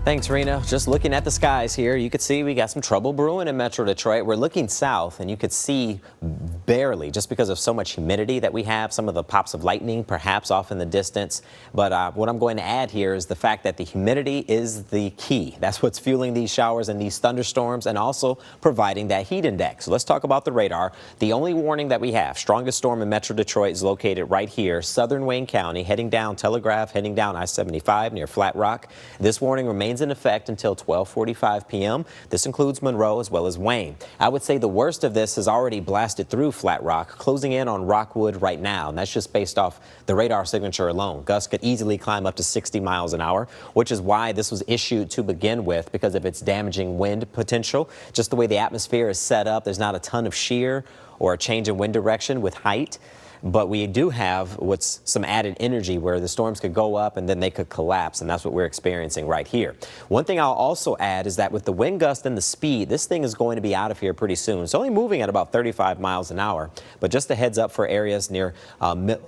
Thanks, Rena. Just looking at the skies here, you could see we got some trouble brewing in Metro Detroit. We're looking south, and you could see barely, just because of so much humidity that we have, some of the pops of lightning perhaps off in the distance. But what I'm going to add here is the fact that the humidity is the key. That's what's fueling these showers and these thunderstorms, and also providing that heat index. So let's talk about the radar. The only warning that we have, strongest storm in Metro Detroit, is located right here, southern Wayne County, heading down Telegraph, heading down I-75 near Flat Rock. This warning remains in effect until 12:45 p.m. This includes Monroe as well as Wayne. I would say the worst of this has already blasted through Flat Rock, closing in on Rockwood right now, and that's just based off the radar signature alone. Gusts could easily climb up to 60 miles an hour, which is why this was issued to begin with, because of its damaging wind potential. Just the way the atmosphere is set up, there's not a ton of shear or a change in wind direction with height. But we do have what's some added energy where the storms could go up and then they could collapse, and that's what we're experiencing right here. One thing I'll also add is that with the wind gust and the speed, this thing is going to be out of here pretty soon. It's only moving at about 35 miles an hour, but just a heads up for areas near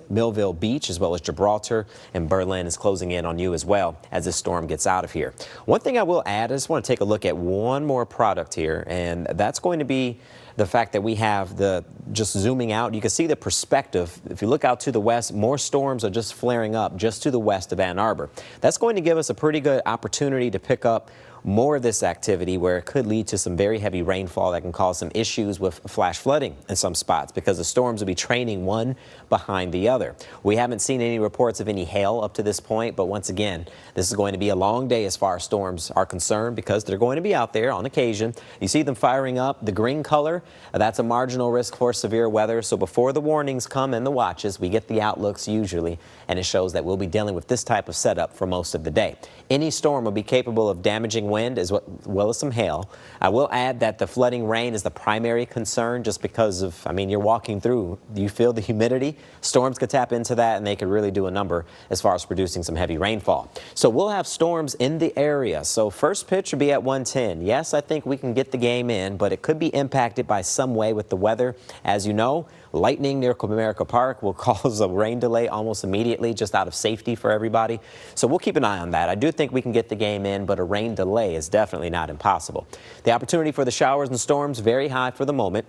Millville Beach as well as Gibraltar, and Berlin is closing in on you as well as this storm gets out of here. One thing I will add, I just want to take a look at one more product here, and that's going to be the fact that we have just zooming out, you can see the perspective. If you look out to the west, more storms are just flaring up just to the west of Ann Arbor. That's going to give us a pretty good opportunity to pick up more of this activity, where it could lead to some very heavy rainfall that can cause some issues with flash flooding in some spots, because the storms will be training one behind the other. We haven't seen any reports of any hail up to this point, but once again, this is going to be a long day as far as storms are concerned, because they're going to be out there on occasion. You see them firing up. The green color, that's a marginal risk for severe weather. So before the warnings come and the watches, we get the outlooks usually, and it shows that we'll be dealing with this type of setup for most of the day. Any storm will be capable of damaging wind as well as some hail. I will add that the flooding rain is the primary concern, just because of, I mean, you're walking through, you feel the humidity. Storms could tap into that, and they could really do a number as far as producing some heavy rainfall. So we'll have storms in the area. So first pitch will be at 1:10. Yes, I think we can get the game in, but it could be impacted by some way with the weather. As you know, lightning near Comerica Park will cause a rain delay almost immediately, just out of safety for everybody. So we'll keep an eye on that. I do think we can get the game in, but a rain delay is definitely not impossible. The opportunity for the showers and storms very high for the moment.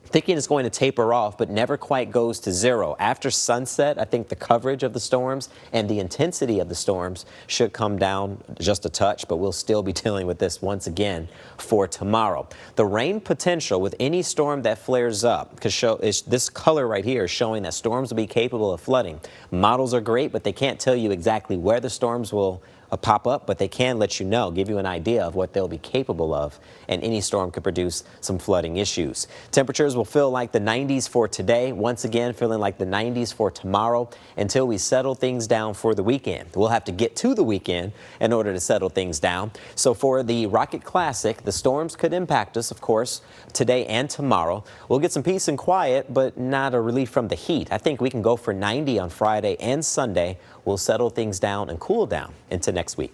Thinking it's going to taper off, but never quite goes to zero. After sunset, I think the coverage of the storms and the intensity of the storms should come down just a touch, but we'll still be dealing with this once again for tomorrow. The rain potential with any storm that flares up, because this color right here is showing that storms will be capable of flooding. Models are great, but they can't tell you exactly where the storms will pop up, but they can let you know, give you an idea of what they'll be capable of, and any storm could produce some flooding issues. Temperatures will feel like the 90s for today, once again feeling like the 90s for tomorrow, until we settle things down for the weekend. We'll have to get to the weekend in order to settle things down. So for the Rocket Classic, the storms could impact us, of course, today and tomorrow. We'll get some peace and quiet, but not a relief from the heat. I think we can go for 90 on Friday and Sunday. We'll settle things down and cool down into next week.